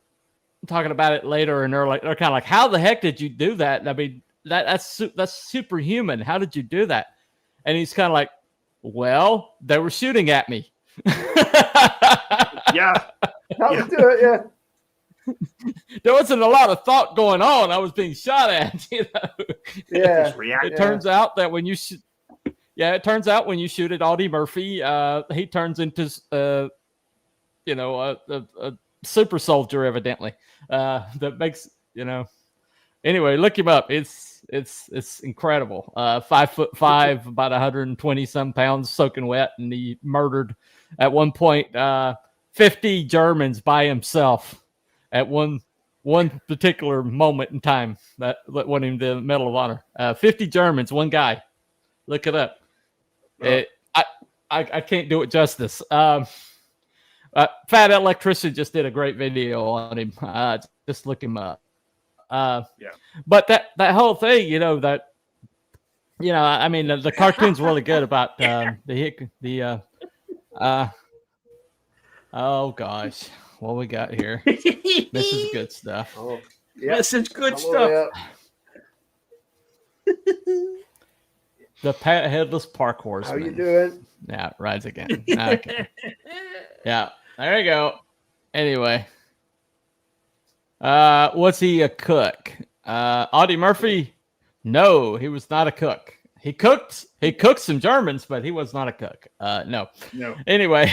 S7: talking about it later, and they're kind of like, "How the heck did you do that?" I mean, that's superhuman. How did you do that? And he's kind of like, "Well, they were shooting at me."
S5: Yeah,
S6: How to do it? Yeah.
S7: There wasn't a lot of thought going on. I was being shot at. You know?
S6: Yeah.
S7: It turns out that when you shoot at Audie Murphy, he turns into a super soldier, evidently. That makes, you know. Anyway, look him up. It's incredible. 5'5", about 120 some pounds, soaking wet, and he murdered at one point 50 Germans by himself at one particular moment in time. That won him the Medal of Honor. 50 Germans, one guy. Look it up. I can't do it justice. Fat Electrician just did a great video on him. Just look him up. But that whole thing, you know, I mean, the cartoon's really good about oh gosh, what we got here? This is good stuff.
S5: This is good stuff.
S7: The headless park horseman.
S6: How you doing?
S7: Yeah, rides again. Okay. Yeah, there you go. Anyway, was he a cook? Audie Murphy? No, he was not a cook. He cooked some Germans, but he was not a cook. No. Anyway,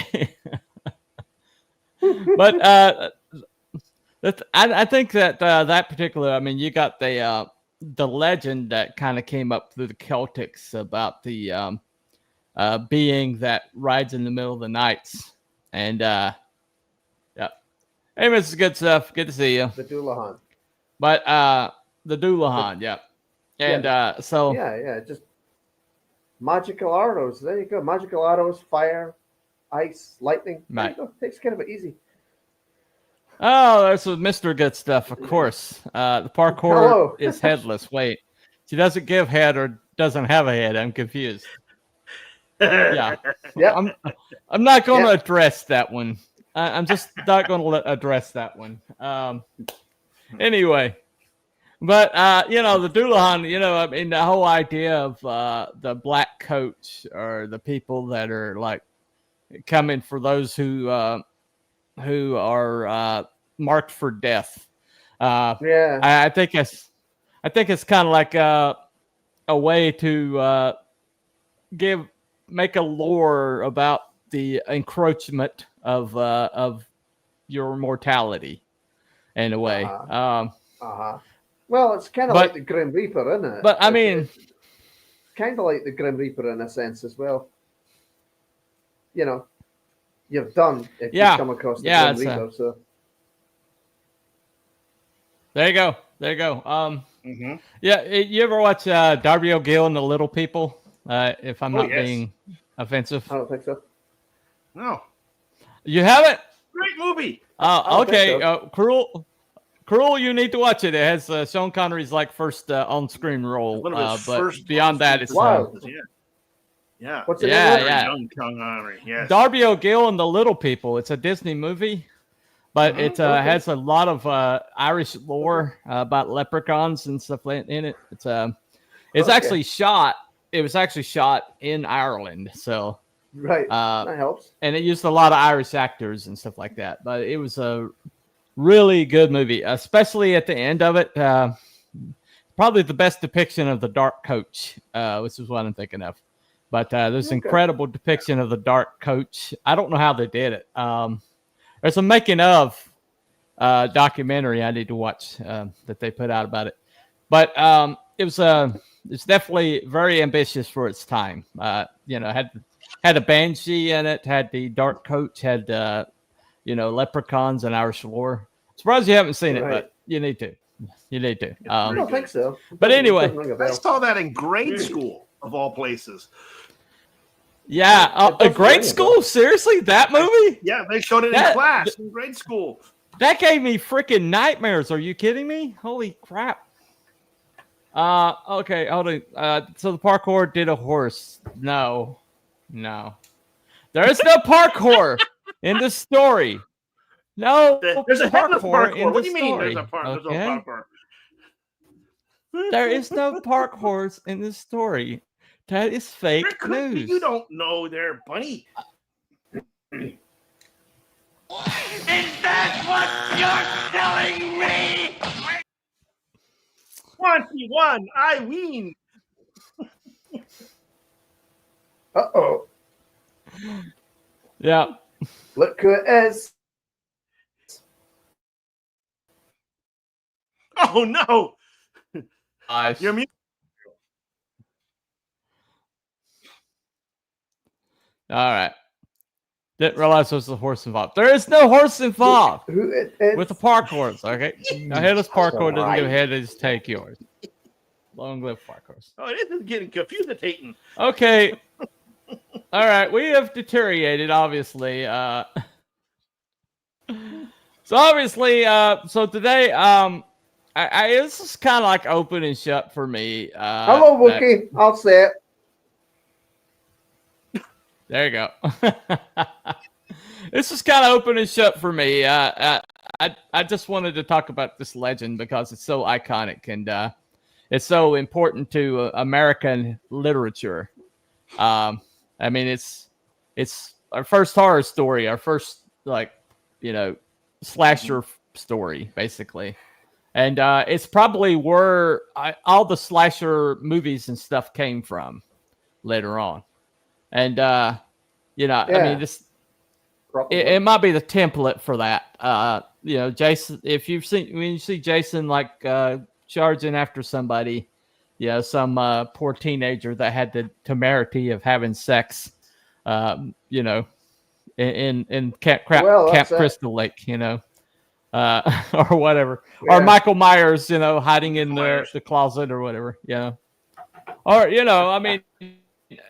S7: but I think that that particular, I mean, you got the legend that kind of came up through the Celtics about the being that rides in the middle of the nights. And yeah. Hey, Mrs. Good Stuff. Good to see you.
S6: The Doulahan.
S7: But the Doulahan, yeah. And so
S6: yeah, just magical arrows. There you go. Magical arrows, fire, ice, lightning. There you go. Takes care of it easy.
S7: Oh, that's with Mr. Good Stuff, of course. The parkour is headless. Wait, she doesn't give head or doesn't have a head. I'm confused. Yeah. I'm not going to address that one. I'm just not going to address that one. Anyway. But, the Doulahan, I mean, the whole idea of the black coach or the people that are like coming for those who are marked for death. I think it's kind of like a way to make a lore about the encroachment of your mortality in a way.
S6: Well, it's kind of like the Grim Reaper, isn't it?
S7: But I mean,
S6: it's kind of like the Grim Reaper in a sense as well. You're done if you come across the Grim Reaper. So
S7: there you go. Yeah, you ever watch Darby O'Gill and the Little People? If I'm not being offensive,
S6: I don't think so.
S5: No,
S7: you haven't.
S5: Great movie.
S7: Okay. Cruel, you need to watch it. It has Sean Connery's first on-screen role, but beyond that, it's
S5: yeah.
S6: What's the name?
S5: Young Connery. Yes.
S7: Darby O'Gill and the Little People. It's a Disney movie, but it has a lot of Irish lore about leprechauns and stuff in it. It's actually shot. It was actually shot in Ireland, so
S6: right. That helps.
S7: And it used a lot of Irish actors and stuff like that. But it was a really good movie, especially at the end of it. Probably the best depiction of the Dark Coach, which is what I'm thinking of. But there's incredible depiction of the Dark Coach. I don't know how they did it. There's a making of documentary I need to watch that they put out about it. But it's definitely very ambitious for its time. Had a banshee in it, had the Dark Coach, had leprechauns and Irish lore. Surprised you haven't seen it, but you need to.
S6: I don't think so.
S7: But anyway,
S5: I saw that in grade school, of all places.
S7: Yeah, a grade school? Seriously, that movie?
S5: Yeah, they showed it in class in grade school.
S7: That gave me freaking nightmares. Are you kidding me? Holy crap! Okay, hold on. So the parkour did a horse. No. There is no parkour in the story. No,
S5: there's a headless parkour.
S7: In
S5: what
S7: the
S5: do you mean?
S7: story.
S5: There's no parkour.
S7: There is no parkour in the story. That is fake news.
S5: You don't know there, bunny.
S3: Is that what you're telling me?
S5: 21, I win.
S6: Uh-oh.
S7: Yeah.
S6: Look who it is.
S5: Oh, no. You're mute.
S7: All right. Didn't realize there was a horse involved. There is no horse involved with the parkours. Okay. Now, headless parkour doesn't give head, they just take yours. Long live parkours.
S5: Oh, this is getting confusing.
S7: Okay. All right. We have deteriorated, obviously. So obviously, so today, this is kind of like open and shut for me.
S6: Hello, Wookie. I'll say it.
S7: There you go. This is kind of open and shut for me. I just wanted to talk about this legend because it's so iconic, and it's so important to American literature. I mean, it's our first horror story, our first slasher story, basically, and it's probably where all the slasher movies and stuff came from later on, and I mean, this it might be the template for that. Jason, if when you see Jason charging after somebody, some poor teenager that had the temerity of having sex, in Camp Crystal Lake, or whatever, or Michael Myers, hiding in the closet or whatever, or I mean,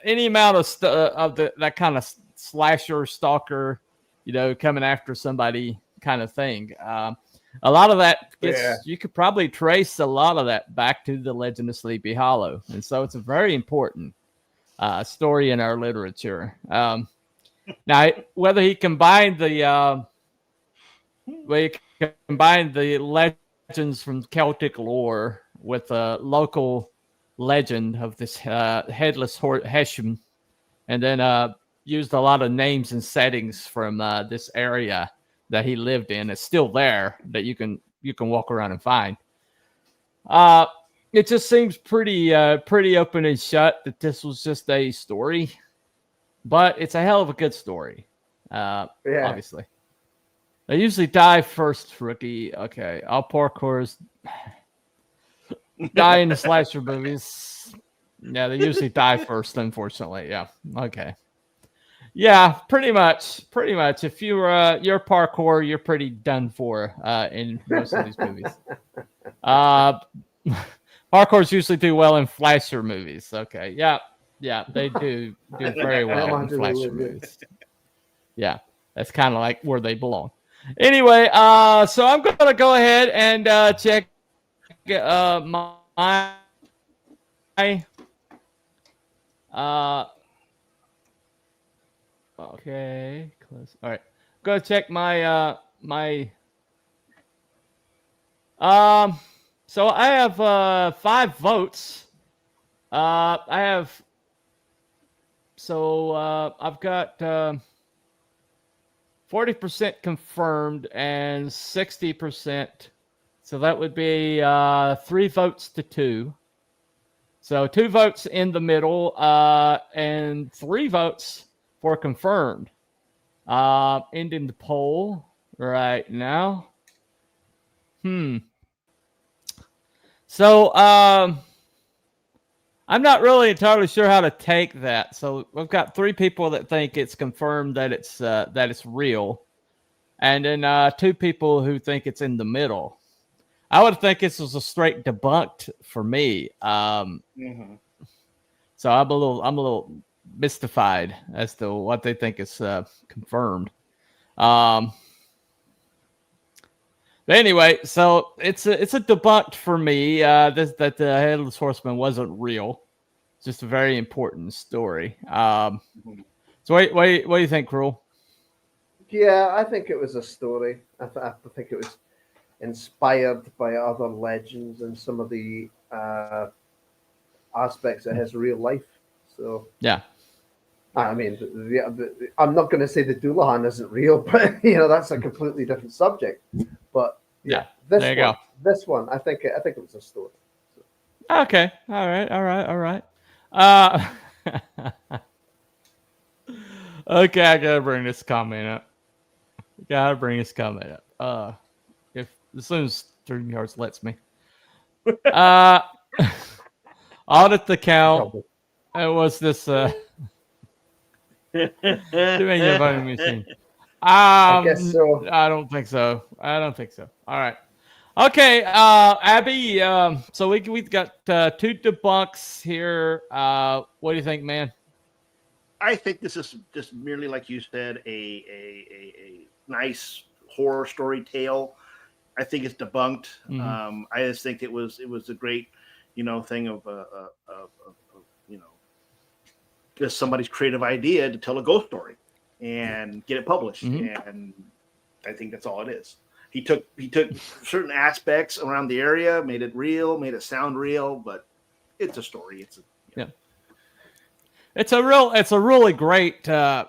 S7: any amount of that kind of slasher stalker, coming after somebody kind of thing. A lot of that you could probably trace a lot of that back to the Legend of Sleepy Hollow, and so it's a very important story in our literature. Now, whether he combined the legends from Celtic lore with a local legend of this Headless Horseman, and then used a lot of names and settings from this area that he lived in. It's still there that you can walk around and find. It just seems pretty open and shut that this was just a story, but it's a hell of a good story. Obviously, they usually die first, rookie. Okay, all parkours die in the slasher movies. Yeah, they usually die first, unfortunately. Yeah. Okay. Yeah, pretty much. If you're parkour, you're pretty done for in most of these movies. Parkours usually do well in slasher movies. Okay, yeah, they do very well in slasher movies. Yeah, that's kind of like where they belong. Anyway, so I'm gonna go ahead and check my okay, close. All right, go check my So I have 5 votes. I've got 40% confirmed and 60%. So that would be 3 votes to 2. So 2 votes in the middle, and 3 votes for confirmed. Ending the poll right now. So I'm not really entirely sure how to take that. So we've got 3 people that think it's confirmed that it's real, and then 2 people who think it's in the middle. I would think this was a straight debunked for me. So I'm a little mystified as to what they think is confirmed. But anyway, so it's a debunked for me. That the Headless Horseman wasn't real. It's just a very important story. So what do you think, Cruel?
S6: Yeah, I think it was a story. I think it was inspired by other legends and some of the aspects of his real life. So
S7: yeah,
S6: I mean, I'm not going to say the Doulahan isn't real, but that's a completely different subject. But
S7: yeah, this
S6: one, I think it was a story. So.
S7: Okay, all right. Okay, I gotta bring this comment up. If as soon as StreamYard lets me. Audit the count. It was this too many voting machine.
S6: I guess so.
S7: I don't think so. All right. Okay, Abby. So we've got 2 debunks here. What do you think, man?
S5: I think this is just merely, like you said, a nice horror story tale. I think it's debunked.
S7: Mm-hmm.
S5: I just think it was a great, thing of just somebody's creative idea to tell a ghost story and get it published.
S7: Mm-hmm.
S5: And I think that's all it is. He took certain aspects around the area, made it real, made it sound real, but it's a story. It's
S7: a really great like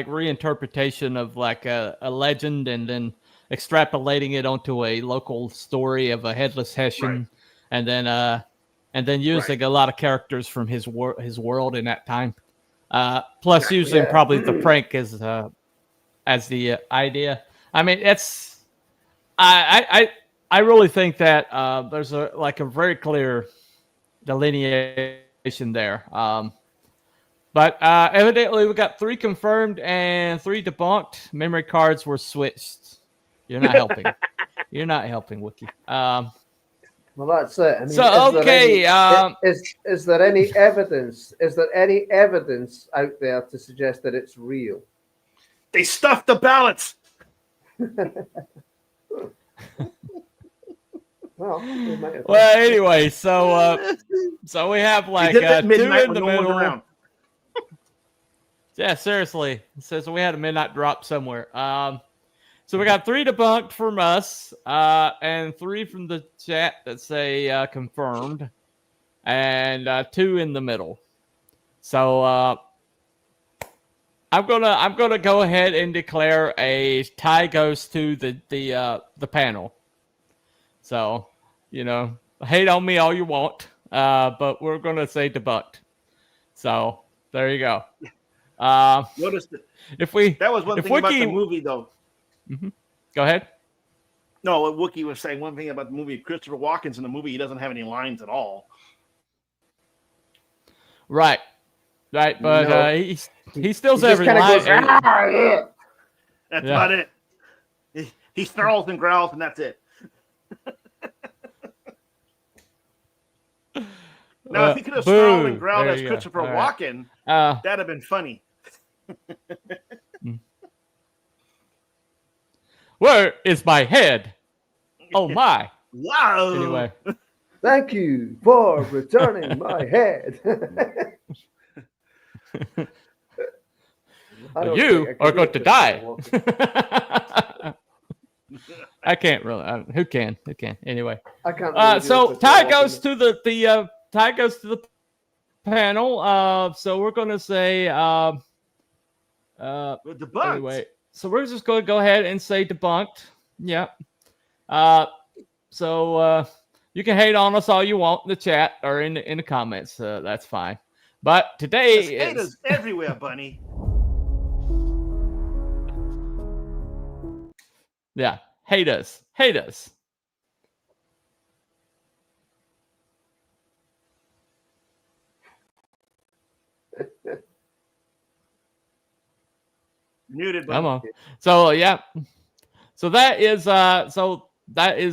S7: reinterpretation of like a legend and then extrapolating it onto a local story of a headless Hessian, and then using a lot of characters from his world in that time. Plus using probably the prank as the idea. I mean, I really think that there's a very clear delineation there. But evidently we got 3 confirmed and 3 debunked. Memory cards were switched. You're not helping. You're not helping, Wookie.
S6: Well, that's it. I mean,
S7: so okay,
S6: is there any evidence? Is there any evidence out there to suggest that it's real?
S5: They stuffed the ballots.
S6: Well,
S7: anyway, so we have like 2 in the middle. Yeah, seriously. So we had a midnight drop somewhere. So we got 3 debunked from us, and 3 from the chat that say confirmed, and 2 in the middle. So I'm gonna go ahead and declare a tie goes to the panel. So, hate on me all you want, but we're gonna say debunked. So there you go.
S5: Notice
S7: that
S5: that was one thing about the movie, though.
S7: Mm-hmm. Go ahead.
S5: No, what Wookie was saying, one thing about the movie, Christopher Walken's in the movie, he doesn't have any lines at all.
S7: Right, but no. He still has every line.
S5: Goes, that's about it. He snarls and growls, and that's it. Now, if he could have snarled and growled as Christopher Walken, that'd have been funny.
S7: Where is my head? Oh my!
S5: Wow!
S7: Anyway,
S6: thank you for returning my head.
S7: You are going to die. I can't really. Who can? Anyway,
S6: I can't. Really
S7: so tie goes to the tie goes to the panel. So we're going to say
S5: debunked.
S7: Anyway, so we're just going to go ahead and say debunked. Yeah. So you can hate on us all you want in the chat or in the comments. That's fine. But today
S5: is everywhere, Bunny.
S7: Yeah, hate us.
S5: Muted.
S7: Come on. So yeah. So that is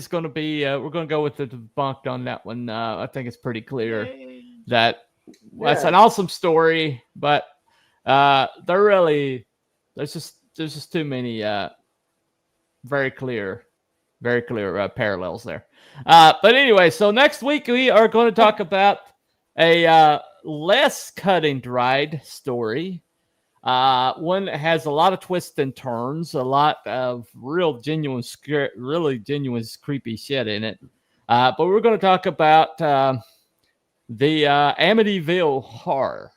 S7: going to be. We're going to go with the debunked on that one. I think it's pretty clear that that's an awesome story, but there's just too many very clear parallels there. But anyway, so next week we are going to talk about a less cut and dried story. One that has a lot of twists and turns, a lot of really genuine creepy shit in it. But we're going to talk about the Amityville Horror.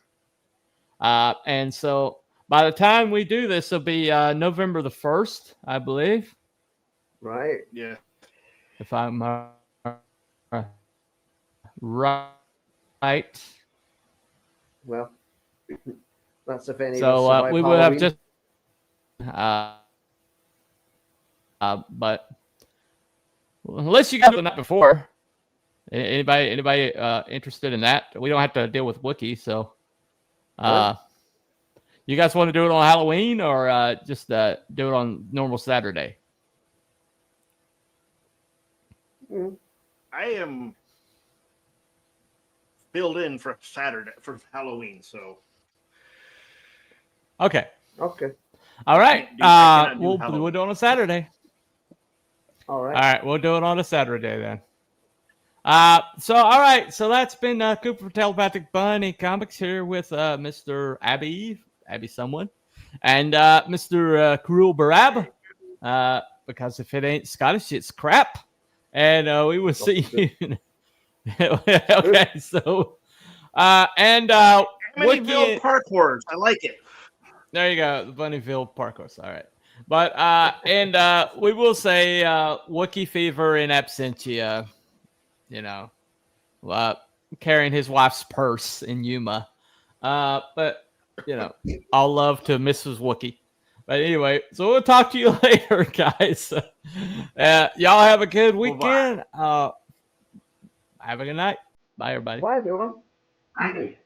S7: And so by the time we do this, it'll be November the 1st, I believe.
S6: Right.
S5: Yeah.
S7: If I'm right.
S6: Well, that's if any.
S7: So we will have just. But unless you got the night before, anybody interested in that? We don't have to deal with Wookiee, so. You guys want to do it on Halloween or just do it on normal Saturday?
S5: I am filled in for Saturday for Halloween, so.
S7: Okay.
S6: All
S7: right. We'll do it on a Saturday.
S6: All right.
S7: All right. We'll do it on a Saturday then. So all right. So that's been Cooper Telepathic Bunny Comics here with Mr. Abby someone, and Mr. Cruel Barab. because if it ain't Scottish, it's crap. And we will see you. Okay, so
S5: Amityville
S7: Wiki,
S5: Park Horse. I like it.
S7: there you go, the Bunnyville Park Horse. All right, but and we will say Wookie fever in absentia. You know, carrying his wife's purse in Yuma. But you know, all love to Mrs. Wookie. But anyway, so we'll talk to you later, guys. Y'all have a good weekend. Have a good night. Bye, everybody.
S6: Bye, everyone.
S3: Bye.